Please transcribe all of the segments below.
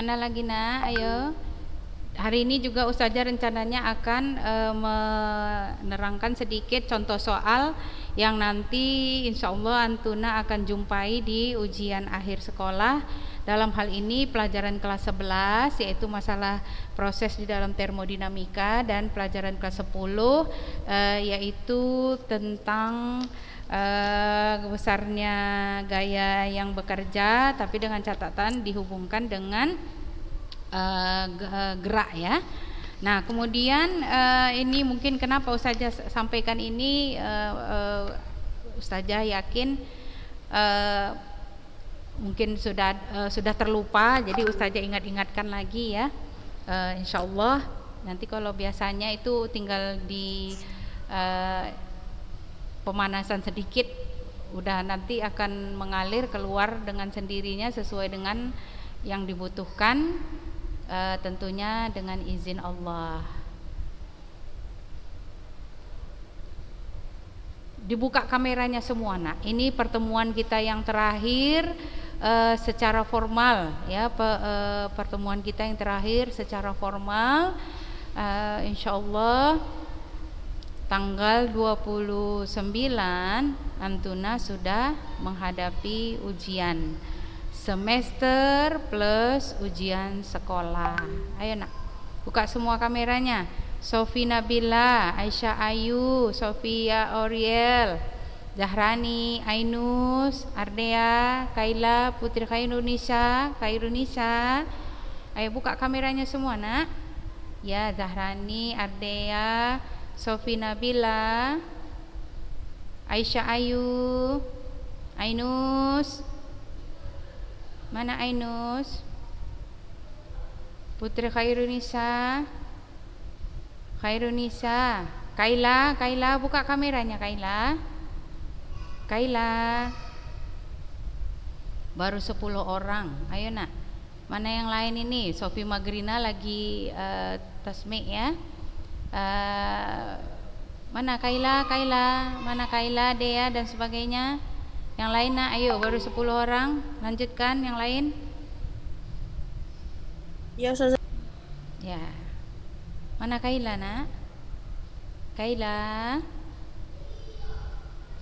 Mana lagi nak? Ayo. Hari ini juga Ustazah rencananya akan menerangkan sedikit contoh soal yang nanti insya Allah Antuna akan jumpai di ujian akhir sekolah. Dalam hal ini pelajaran kelas 11 yaitu masalah proses di dalam termodinamika, dan pelajaran kelas 10 yaitu tentang besarnya gaya yang bekerja, tapi dengan catatan dihubungkan dengan gerak ya. Nah kemudian ini mungkin kenapa Ustazah sampaikan ini, Ustazah yakin mungkin sudah terlupa, jadi Ustazah ingat-ingatkan lagi ya. Insya Allah nanti kalau biasanya itu tinggal di pemanasan sedikit, udah nanti akan mengalir keluar dengan sendirinya sesuai dengan yang dibutuhkan, tentunya dengan izin Allah. Dibuka kameranya semua nak. Ini pertemuan kita yang terakhir secara formal ya, pertemuan kita yang terakhir secara formal, insya Allah tanggal 29 Antuna sudah menghadapi ujian semester plus ujian sekolah. Ayo nak, buka semua kameranya. Sofi Nabila, Aisyah Ayu, Sofia Oriel, Zahrani, Ainus, Ardea, Kaila, Putri Khairunisa. Ayo buka kameranya semua nak. Ya, Zahrani, Ardea, Sofi Nabila, Aisyah Ayu, Ainus. Mana Ainus? Putri Khairunisa. Kaila, buka kameranya Kaila. Baru 10 orang. Ayo nak. Mana yang lain ini? Sofi Magrina lagi tasmik ya. Mana Kaila? Mana Kaila, Dea dan sebagainya? Yang lain nak, ayo, baru 10 orang. Lanjutkan yang lain. Ya Ustazah. Ya. Mana Kaila nak? Kaila.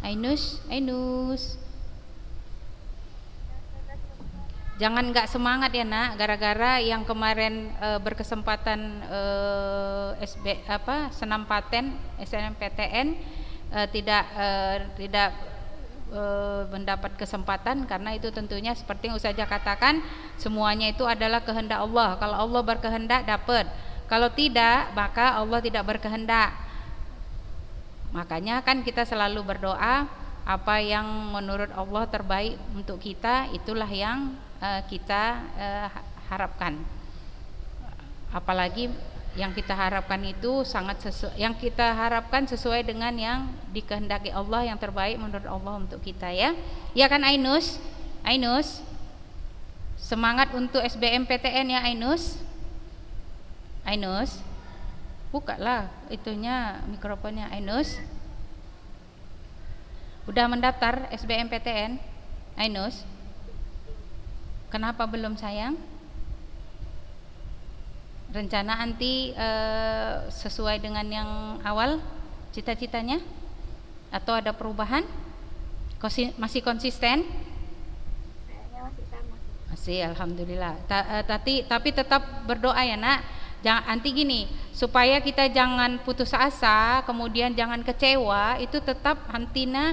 Ainus. Jangan enggak semangat ya nak, gara-gara yang kemarin berkesempatan senam paten SNMPTN tidak mendapat kesempatan, karena itu tentunya seperti yang Ustazah katakan, semuanya itu adalah kehendak Allah. Kalau Allah berkehendak dapat, kalau tidak maka Allah tidak berkehendak. Makanya kan kita selalu berdoa, apa yang menurut Allah terbaik untuk kita itulah yang kita harapkan. Apalagi yang kita harapkan itu yang kita harapkan sesuai dengan yang dikehendaki Allah, yang terbaik menurut Allah untuk kita ya. Ya kan Ainus? Semangat untuk SBMPTN ya Ainus. Bukalah itunya, mikrofonnya Ainus. Udah mendaftar SBMPTN Ainus? Kenapa belum sayang? Rencana anti sesuai dengan yang awal cita-citanya atau ada perubahan? Masih konsisten? Masih sama. Masih, alhamdulillah. Tapi tetap berdoa ya nak. Anti gini, supaya kita jangan putus asa, kemudian jangan kecewa, itu tetap Antuna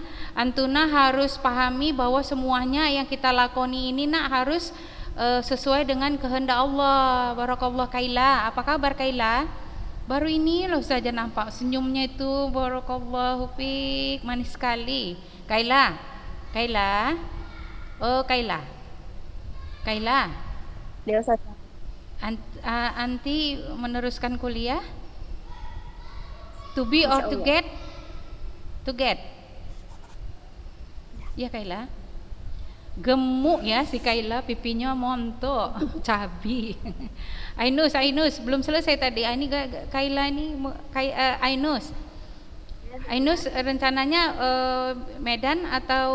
harus pahami bahwa semuanya yang kita lakoni ini nak harus sesuai dengan kehendak Allah. Barakallah Kaila. Apa kabar Kaila? Baru ini loh saja nampak senyumnya itu, barakallahu fiik, manis sekali. Kaila. Oh Kaila. Ya Ustazah. Anti meneruskan kuliah? To be or to get? To get. Ya Kaila. Gemuk ya si Kaila, pipinya montok, cabi. Ainus belum selesai tadi. Ini Kaila ini Ainus rencananya Medan atau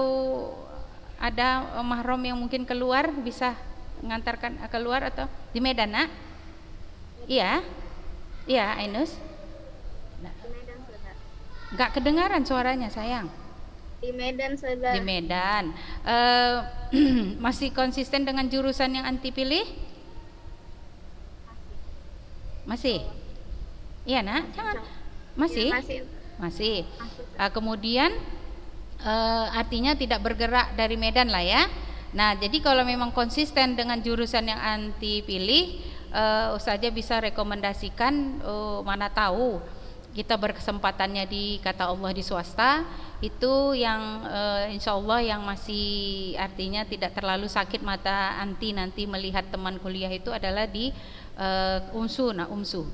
ada mahram yang mungkin keluar bisa mengantarkan keluar atau di Medan, Nak? Iya. Iya, Ainus. Nah, Di Medan Ustazah. nggak kedengaran suaranya, sayang. Di Medan Ustazah. Di Medan. Masih konsisten dengan jurusan yang anti pilih? Masih? Iya, Nak? Jangan. Masih? Ya, masih. Masih. Kemudian artinya tidak bergerak dari Medan lah ya. Nah, jadi kalau memang konsisten dengan jurusan yang anti pilih, Ustazah bisa rekomendasikan, mana tahu kita berkesempatannya di kata Allah di swasta itu yang insya Allah yang masih artinya tidak terlalu sakit mata anti nanti melihat teman kuliah itu adalah di UMSU. Nah, UMSU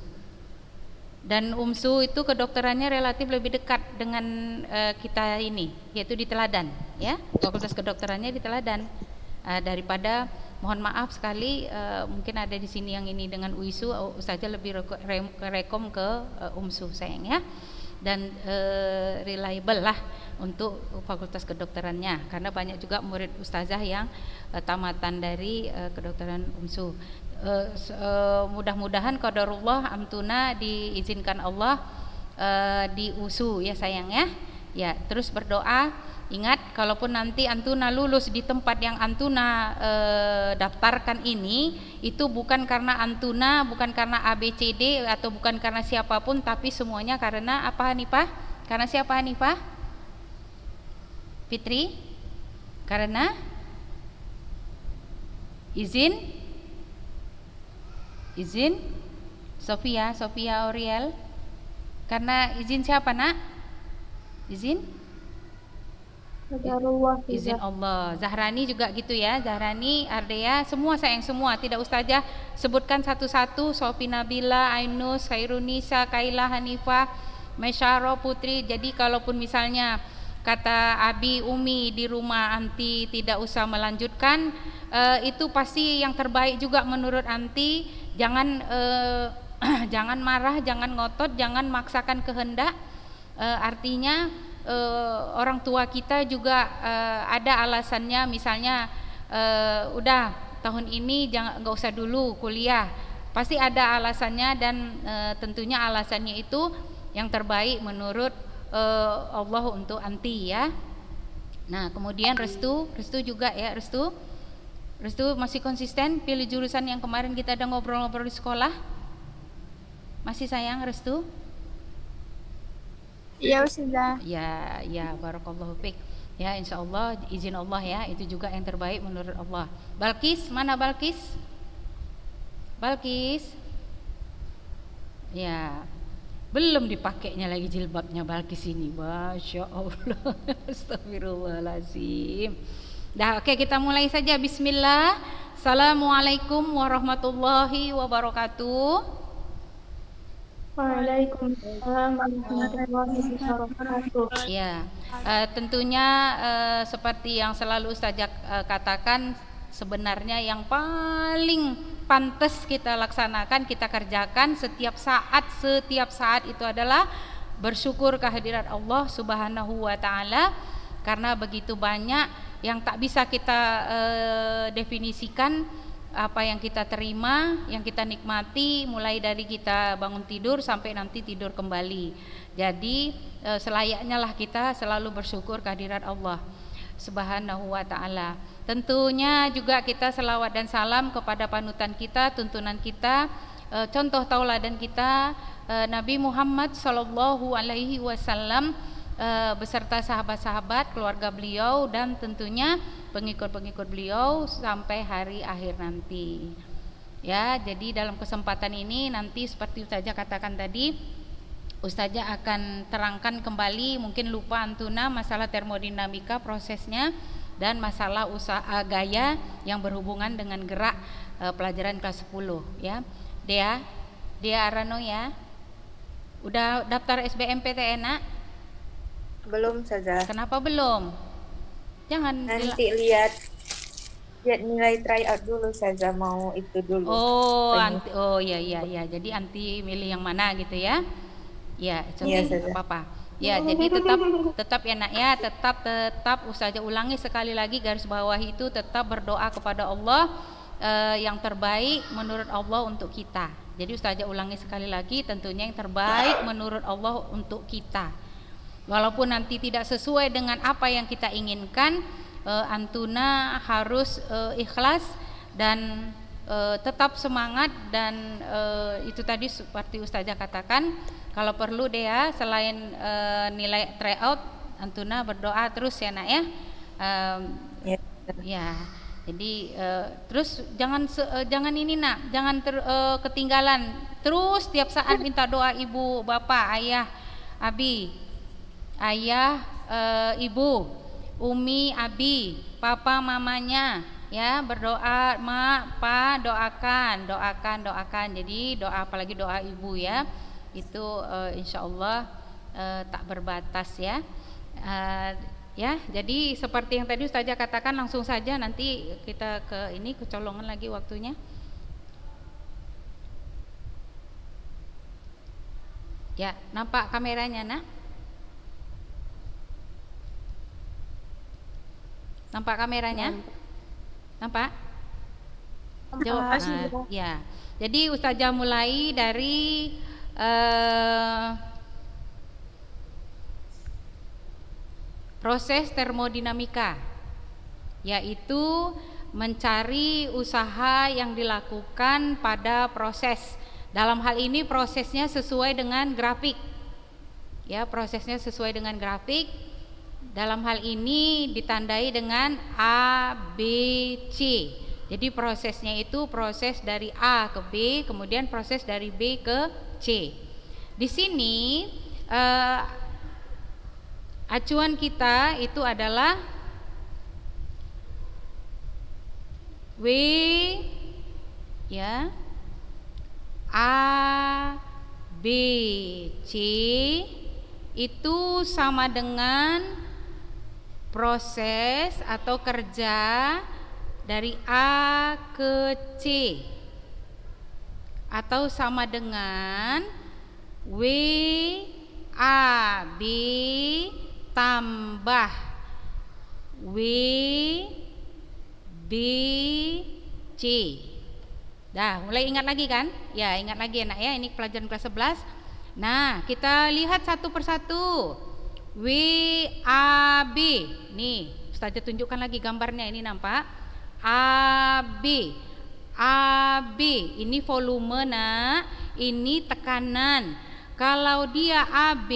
dan UMSU itu kedokterannya relatif lebih dekat dengan kita ini, yaitu di Teladan ya, Fakultas Kedokterannya di Teladan, daripada mohon maaf sekali mungkin ada di sini yang ini dengan UISU, Ustazah lebih rekom ke UMSU sayang ya, dan reliable lah untuk Fakultas Kedokterannya karena banyak juga murid Ustazah yang tamatan dari kedokteran UMSU. Mudah-mudahan qadarullah amtuna diizinkan Allah di USU ya sayang ya. Ya, terus berdoa. Ingat, kalaupun nanti Antuna lulus di tempat yang Antuna daftarkan ini, itu bukan karena Antuna, bukan karena ABCD atau bukan karena siapapun, tapi semuanya karena apa Hanifah? Karena siapa Hanifah? Fitri? Karena izin Sofia Auriel. Karena izin siapa, Nak? Izin Allah. Zahrani juga gitu ya, Zahrani, Ardea, semua sayang semua, tidak Ustazah sebutkan satu-satu. Sofi Nabila, Ainus, Khairunisa, Kaila, Hanifah, Mesyaro, Putri. Jadi kalaupun misalnya kata Abi, Umi di rumah anti tidak usah melanjutkan, itu pasti yang terbaik juga menurut anti. Jangan jangan marah, jangan ngotot, jangan maksakan kehendak. Artinya orang tua kita juga ada alasannya, misalnya udah tahun ini nggak usah dulu kuliah, pasti ada alasannya dan tentunya alasannya itu yang terbaik menurut Allah untuk anti ya. Nah kemudian Restu juga ya, Restu masih konsisten pilih jurusan yang kemarin kita ada ngobrol-ngobrol di sekolah, masih sayang Restu? Iya Ustazah. Ya barakallahu fiik. Ya insyaallah izin Allah ya, itu juga yang terbaik menurut Allah. Balkis, mana Balkis? Ya. Belum dipakainya lagi jilbabnya Balkis ini. Masya Allah. Astagfirullahaladzim. Dah oke, kita mulai saja. Bismillah. Assalamualaikum warahmatullahi wabarakatuh. Waalaikumsalam warahmatullahi wabarakatuh. Ya, tentunya seperti yang selalu Ustazah katakan, sebenarnya yang paling pantas kita laksanakan, kita kerjakan setiap saat itu adalah bersyukur kehadirat Allah Subhanahu wa taala, karena begitu banyak yang tak bisa kita definisikan apa yang kita terima, yang kita nikmati, mulai dari kita bangun tidur sampai nanti tidur kembali. Jadi selayaknya lah kita selalu bersyukur kehadirat Allah Subhanahu wa taala. Tentunya juga kita selawat dan salam kepada panutan kita, tuntunan kita, contoh tauladan kita, Nabi Muhammad sallallahu alaihi wasallam beserta sahabat-sahabat, keluarga beliau, dan tentunya pengikut-pengikut beliau sampai hari akhir nanti. Ya, jadi dalam kesempatan ini nanti seperti Ustazah katakan tadi, Ustazah akan terangkan kembali, mungkin lupa Antuna, masalah termodinamika prosesnya dan masalah usaha gaya yang berhubungan dengan gerak pelajaran kelas 10 ya. Dea Arano ya. Udah daftar SBMPTN, Nak? Belum Ustazah. Kenapa belum? Jangan nanti lihat nilai tryout dulu Ustazah, mau itu dulu. Iya. Jadi anti milih yang mana gitu ya? Ya, Iya, apa-apa. Ya, jadi tetap ya Nak ya, tetap Ustazah ulangi sekali lagi, garis bawah itu tetap berdoa kepada Allah yang terbaik menurut Allah untuk kita. Jadi Ustazah ulangi sekali lagi, tentunya yang terbaik menurut Allah untuk kita. Walaupun nanti tidak sesuai dengan apa yang kita inginkan, antuna harus ikhlas dan tetap semangat. Dan itu tadi seperti Ustazah katakan, kalau perlu deh ya, selain nilai tryout, antuna berdoa terus ya nak ya. Ya, jadi terus jangan ini nak, jangan ketinggalan. Terus tiap saat minta doa ibu, bapak, ayah, abi, ayah, ibu, umi, abi, papa, mamanya, ya berdoa, mak, pa, doakan. Jadi doa, apalagi doa ibu ya, itu insya Allah tak berbatas ya. Ya, jadi seperti yang tadi Ustazah katakan, langsung saja nanti kita ke ini, kecolongan lagi waktunya. Ya, nampak kameranya nak? Nampak kameranya? Nampak? Jawab. Ya. Jadi Ustazah mulai dari proses termodinamika, yaitu mencari usaha yang dilakukan pada proses. Dalam hal ini prosesnya sesuai dengan grafik. Ya, prosesnya sesuai dengan grafik. Dalam hal ini ditandai dengan A, B, C. Jadi prosesnya itu proses dari A ke B, kemudian proses dari B ke C. Di sini acuan kita itu adalah W ya, A, B, C itu sama dengan proses atau kerja dari A ke C, atau sama dengan W, A, B tambah W, B, C. Dah, mulai ingat lagi kan? Ya, ingat lagi anak ya, ini pelajaran kelas 11. Nah, kita lihat satu persatu. W, A, B. Nih, Ustazah tunjukkan lagi gambarnya, ini nampak? A, B. A, B. Ini volume nak, ini tekanan. Kalau dia AB,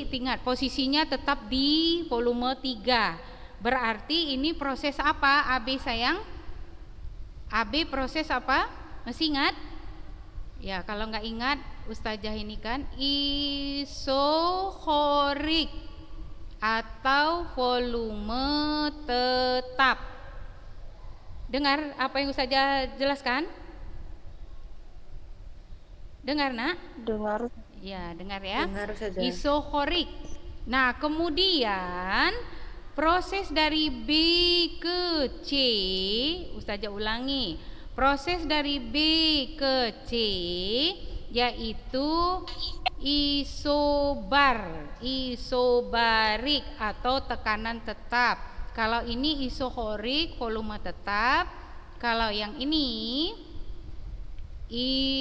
ingat posisinya tetap di volume 3. Berarti ini proses apa AB sayang? AB proses apa? Masih ingat? Ya, kalau nggak ingat, Ustazah ini kan isohorik atau volume tetap. Dengar apa yang Ustazah jelaskan? Dengar nak? Dengar. Ya, dengar ya. Dengar saja. Isohorik. Nah, kemudian proses dari B ke C, Ustazah ulangi. Proses dari B ke C yaitu isobarik atau tekanan tetap. Kalau ini isohorik, volume tetap. Kalau yang ini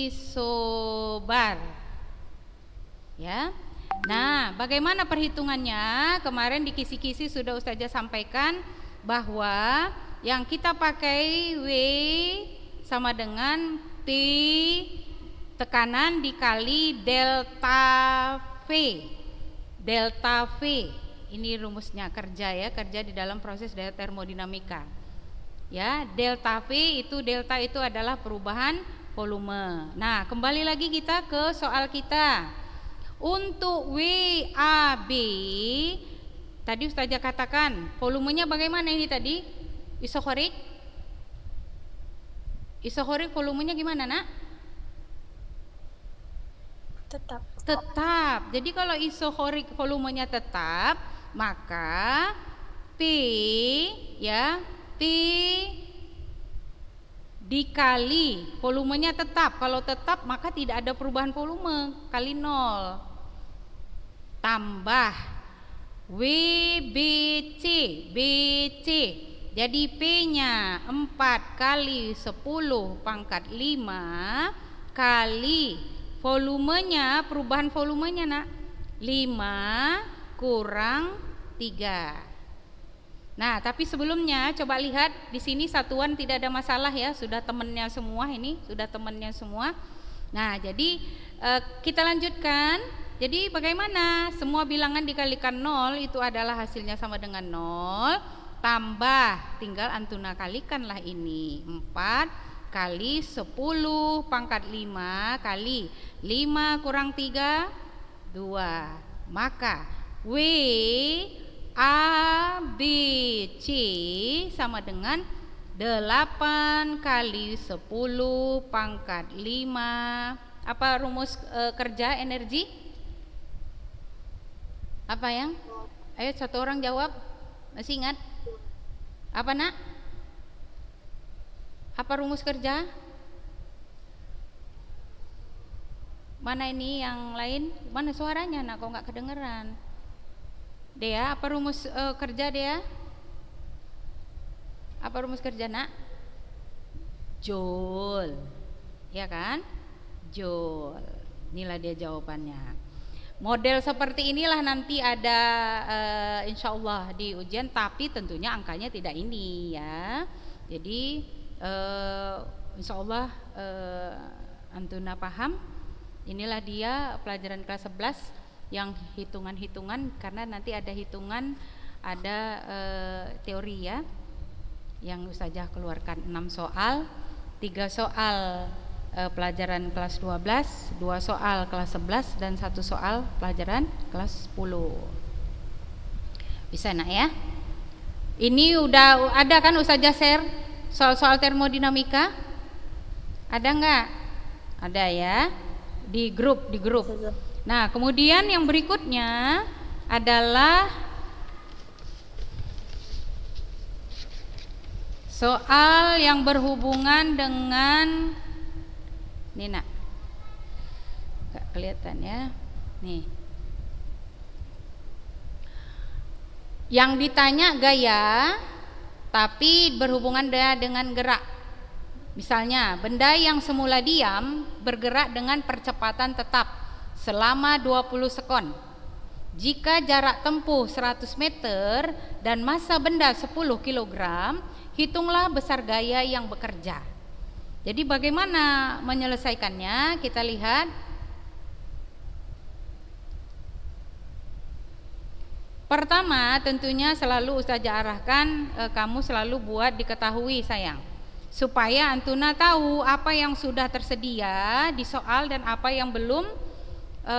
isobar. Ya. Nah, bagaimana perhitungannya? Kemarin di kisi-kisi sudah Ustazah sampaikan bahwa yang kita pakai W sama dengan P tekanan dikali delta V. Delta V. Ini rumusnya kerja ya, kerja di dalam proses termodinamika. Ya, delta V itu, delta itu adalah perubahan volume. Nah, kembali lagi kita ke soal kita. Untuk WAB tadi Ustazah katakan volumenya bagaimana ini tadi? Isohorik? Isohorik volumenya gimana nak? Tetap. Tetap. Jadi kalau isohorik volumenya tetap, maka P ya, P dikali volumenya tetap. Kalau tetap maka tidak ada perubahan volume, kali 0 tambah WBC. BC Jadi P-nya 4 kali 10 pangkat 5 kali volumenya, perubahan volumenya nak 5 kurang 3. Nah, tapi sebelumnya coba lihat di sini satuan tidak ada masalah ya, sudah temennya semua ini, sudah temennya semua. Nah, jadi kita lanjutkan. Jadi bagaimana? Semua bilangan dikalikan 0 itu adalah hasilnya sama dengan 0, tambah tinggal Antuna kalikanlah ini. 4 kali 10 pangkat 5 kali 5 kurang 3 2. Maka W A B C sama dengan 8 kali 10 pangkat 5. Apa rumus kerja energi? Apa yang? Ayo satu orang jawab. Masih ingat? Apa nak? Apa rumus kerja? Mana ini yang lain? Mana suaranya nak? Kok nggak kedengeran? Dea, apa rumus kerja Dea? Apa rumus kerja nak? Joule, ya kan? Joule. Inilah dia jawabannya. Model seperti inilah nanti ada insya Allah di ujian, tapi tentunya angkanya tidak ini ya. Jadi insya Allah Antuna paham. Inilah dia pelajaran kelas 11 yang hitungan-hitungan, karena nanti ada hitungan, ada teori ya, yang Ustazah keluarkan 6 soal, 3 soal pelajaran kelas 12, 2 soal kelas 11 dan 1 soal pelajaran kelas 10. Bisa nak ya? Ini udah ada kan Ustazah share soal-soal termodinamika? Ada enggak? Ada ya, di grup. Nah, kemudian yang berikutnya adalah soal yang berhubungan dengan ini nak, nggak kelihatan ya, nih. Yang ditanya gaya, tapi berhubungan dengan gerak. Misalnya, benda yang semula diam bergerak dengan percepatan tetap selama 20 sekon. Jika jarak tempuh 100 meter dan massa benda 10 kg, hitunglah besar gaya yang bekerja. Jadi bagaimana menyelesaikannya? Kita lihat. Pertama, tentunya selalu Ustazah arahkan kamu selalu buat diketahui sayang, supaya Antuna tahu apa yang sudah tersedia di soal dan apa yang belum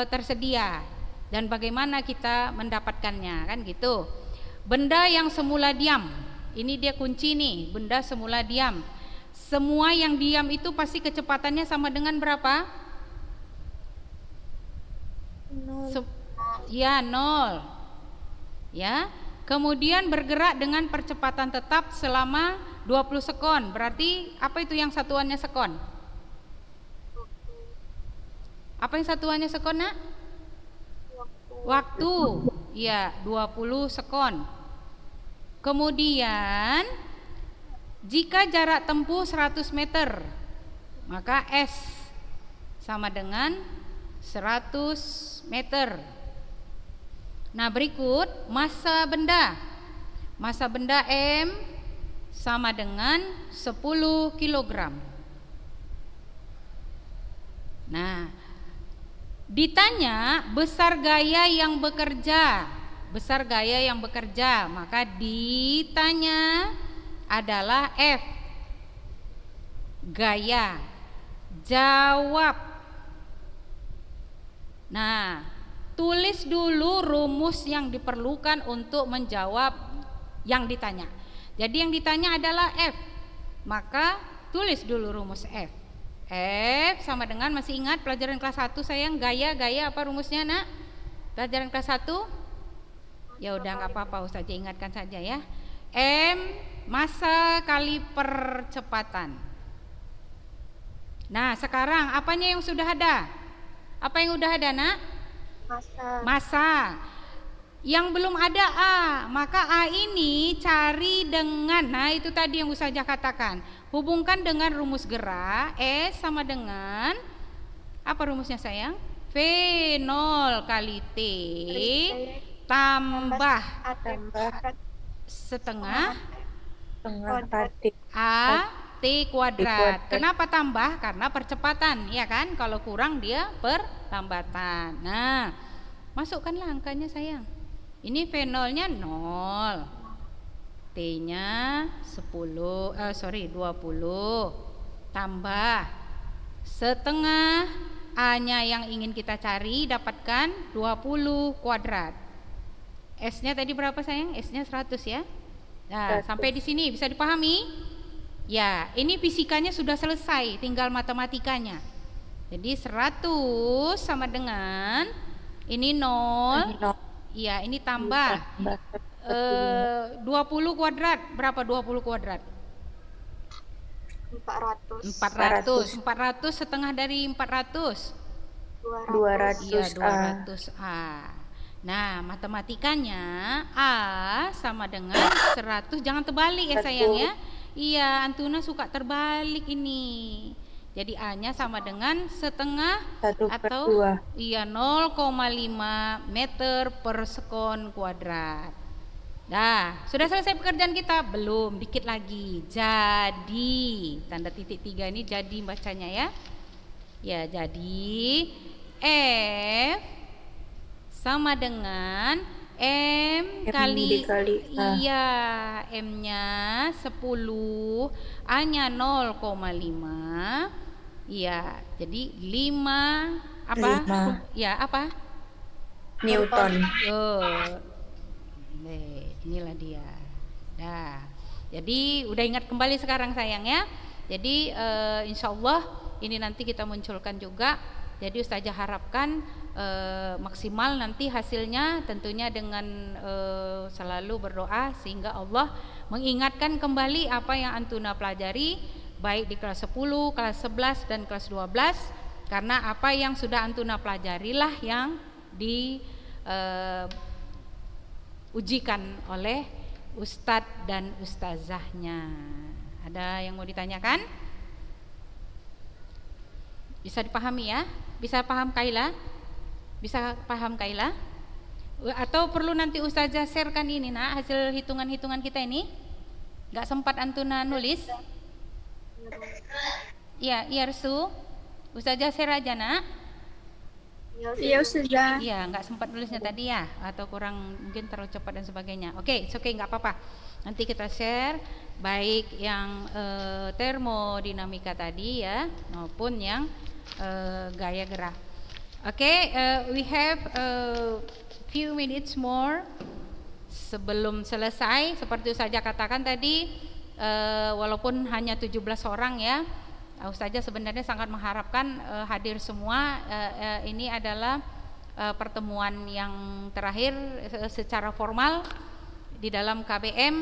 tersedia dan bagaimana kita mendapatkannya, kan gitu. Benda yang semula diam, ini dia kunci nih, benda semula diam. Semua yang diam itu pasti kecepatannya sama dengan berapa? 0. Ya, 0. Ya. Kemudian bergerak dengan percepatan tetap selama 20 sekon. Berarti apa itu yang satuannya sekon? Apa yang satuannya sekon nak? Waktu. Ya, 20 sekon. Kemudian jika jarak tempuh 100 meter, maka S sama dengan 100 meter. Nah, berikut massa benda. Massa benda M sama dengan 10 kg. Nah, ditanya besar gaya yang bekerja. Besar gaya yang bekerja, maka ditanya adalah F. Gaya. Jawab. Nah, tulis dulu rumus yang diperlukan untuk menjawab yang ditanya. Jadi yang ditanya adalah F, maka tulis dulu rumus F. F sama dengan, masih ingat pelajaran kelas 1 sayang, gaya apa rumusnya nak? Pelajaran kelas 1? Ya udah nggak apa-apa, Ustazah ingatkan saja ya. M massa kali percepatan. Nah, sekarang apanya yang sudah ada? Apa yang udah ada nak? Massa. Massa. Yang belum ada A, maka A ini cari dengan, nah itu tadi yang Ustazah katakan, hubungkan dengan rumus gerak. S sama dengan, apa rumusnya sayang? V0 kali T tambah setengah A T kuadrat. Kenapa tambah? Karena percepatan, ya kan? Kalau kurang dia perlambatan. Nah, masukkanlah angkanya sayang. Ini V0-nya 0, T-nya 20, tambah setengah A-nya yang ingin kita cari, dapatkan 20 kuadrat. S-nya tadi berapa sayang? S-nya 100 ya. Nah, 100. sampai di sini bisa dipahami? Ya, ini fisikanya sudah selesai, tinggal matematikanya. Jadi 100 sama dengan ini 0. Iya, ini tambah 20 kuadrat. Berapa 20 kuadrat? 400. 400 setengah dari 400. 200. Iya, 200 A. Nah, matematikanya A sama dengan 100. Jangan terbalik ya sayang ya. Iya, Antuna suka terbalik ini. Jadi A-nya sama dengan setengah atau 0,5 meter per sekon kuadrat. Nah, sudah selesai pekerjaan kita? Belum, dikit lagi. Jadi, tanda titik 3 ini jadi bacanya ya. Ya, jadi F sama dengan M kali iya, M-nya 10, A-nya 0,5. Iya, jadi 5 apa? Ya, apa? Newton. Inilah dia. Nah, jadi udah ingat kembali sekarang sayang ya. Jadi insya Allah ini nanti kita munculkan juga. Jadi Ustazah harapkan maksimal nanti hasilnya, tentunya dengan selalu berdoa sehingga Allah mengingatkan kembali apa yang Antuna pelajari baik di kelas 10, kelas 11 dan kelas 12, karena apa yang sudah Antuna pelajarilah yang diujikan oleh Ustadz dan Ustazahnya. Ada yang mau ditanyakan? Bisa dipahami ya? Bisa paham Kaila? Bisa paham Kaila? Atau perlu nanti Ustazah sharekan ini nak, hasil hitungan-hitungan kita ini? Gak sempat Antuna nulis? Iya, iya Resu. Ustazah share aja nak. Iya Ustazah. Iya, nggak sempat nulisnya tadi ya, atau kurang mungkin terlalu cepat dan sebagainya. Oke, nggak apa-apa. Nanti kita share baik yang termodinamika tadi ya, maupun yang gaya gerak. Oke, we have a few minutes more sebelum selesai. Seperti Ustazah katakan tadi, walaupun hanya 17 orang ya, Ustazah sebenarnya sangat mengharapkan hadir semua. Ini adalah pertemuan yang terakhir secara formal di dalam KBM.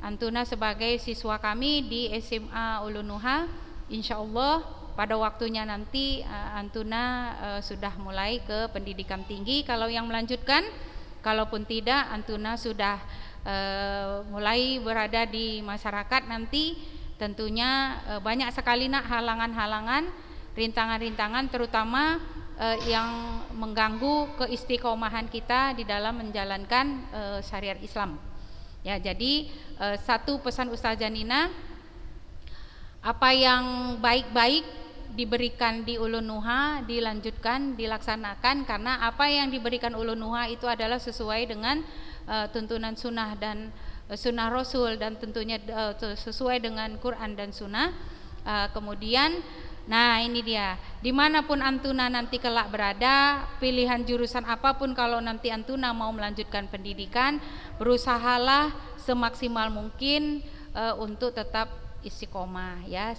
Antuna sebagai siswa kami di SMA Ulunuha, insya Allah pada waktunya nanti Antuna sudah mulai ke pendidikan tinggi kalau yang melanjutkan. Kalaupun tidak, Antuna sudah mulai berada di masyarakat nanti. Tentunya banyak sekali nak halangan-halangan, rintangan-rintangan, terutama yang mengganggu keistiqomahan kita di dalam menjalankan syariat Islam. Ya, jadi satu pesan Ustazah Nina, apa yang baik-baik diberikan di Ulunuha dilanjutkan, dilaksanakan, karena apa yang diberikan Ulunuha itu adalah sesuai dengan tuntunan sunnah dan sunnah Rasul, dan tentunya sesuai dengan Quran dan sunnah. Kemudian, nah ini dia, dimanapun Antuna nanti kelak berada, pilihan jurusan apapun, kalau nanti Antuna mau melanjutkan pendidikan, berusahalah semaksimal mungkin untuk tetap istiqomah ya,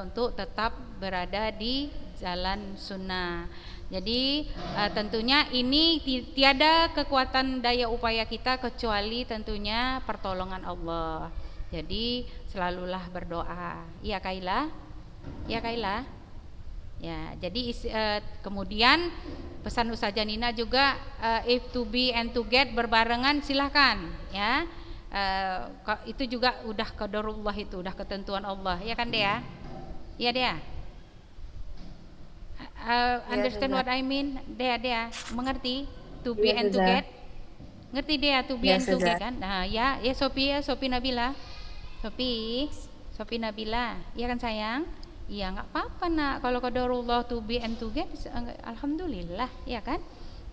untuk tetap berada di jalan sunnah. Jadi tentunya ini tiada kekuatan daya upaya kita kecuali tentunya pertolongan Allah. Jadi selalulah berdoa. Iya Kaila? Iya Kaila? Ya, jadi kemudian pesan Ustazah Nina juga if to be and to get berbarengan silahkan ya. Itu juga udah qadarullah, itu udah ketentuan Allah ya kan Dea? Iya Dea. Understand what I mean? Dea mengerti to be and to get? Ngerti Dea to be and to get kan? Nah ya Sophie Nabila. Sophie Nabila, iya kan sayang? Iya nggak apa-apa nak, kalau qadarullah to be and to get, alhamdulillah, ya kan?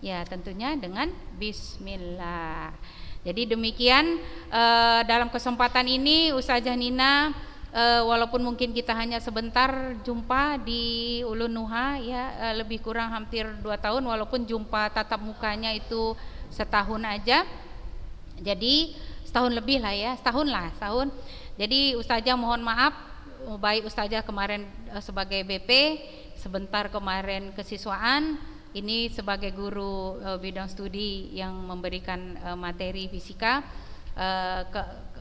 Ya tentunya dengan Bismillah. Jadi demikian dalam kesempatan ini Ustazah Nina, walaupun mungkin kita hanya sebentar jumpa di Ulun Nuha ya, lebih kurang hampir 2 tahun, walaupun jumpa tatap mukanya itu setahun aja. Jadi setahun lebih lah ya, setahun. Jadi Ustazah mohon maaf, baik Ustazah kemarin sebagai BP, sebentar kemarin kesiswaan, ini sebagai guru bidang studi yang memberikan materi fisika,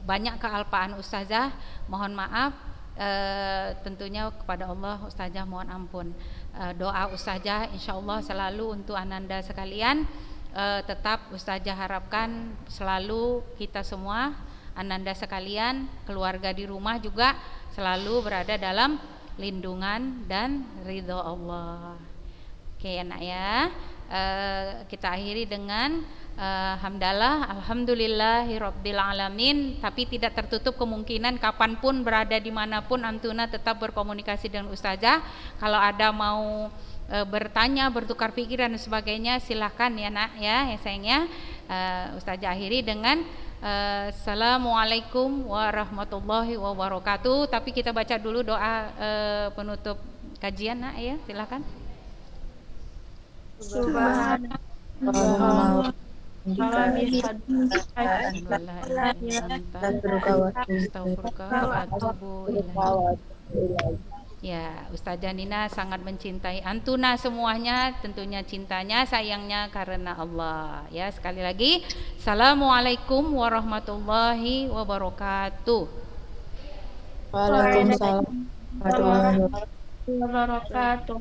banyak kealpaan Ustazah, mohon maaf. Tentunya kepada Allah Ustazah mohon ampun. Doa Ustazah insyaallah selalu untuk ananda sekalian. Tetap Ustazah harapkan selalu kita semua ananda sekalian, keluarga di rumah juga selalu berada dalam lindungan dan ridho Allah. Oke anak ya, kita akhiri dengan hamdalah alhamdulillahirabbil alamin. Tapi tidak tertutup kemungkinan kapanpun berada dimanapun Antuna tetap berkomunikasi dengan Ustazah. Kalau ada mau bertanya, bertukar pikiran dan sebagainya, silahkan ya nak ya sayangnya. Ustazah akhiri dengan Assalamualaikum warahmatullahi wabarakatuh. Tapi kita baca dulu doa penutup kajian nak ya, silakan. Ya, Ustazah Nina sangat mencintai Antuna semuanya, tentunya cintanya, sayangnya karena Allah. Ya, sekali lagi, Assalamualaikum warahmatullahi wabarakatuh. Waalaikumsalam warahmatullahi wabarakatuh.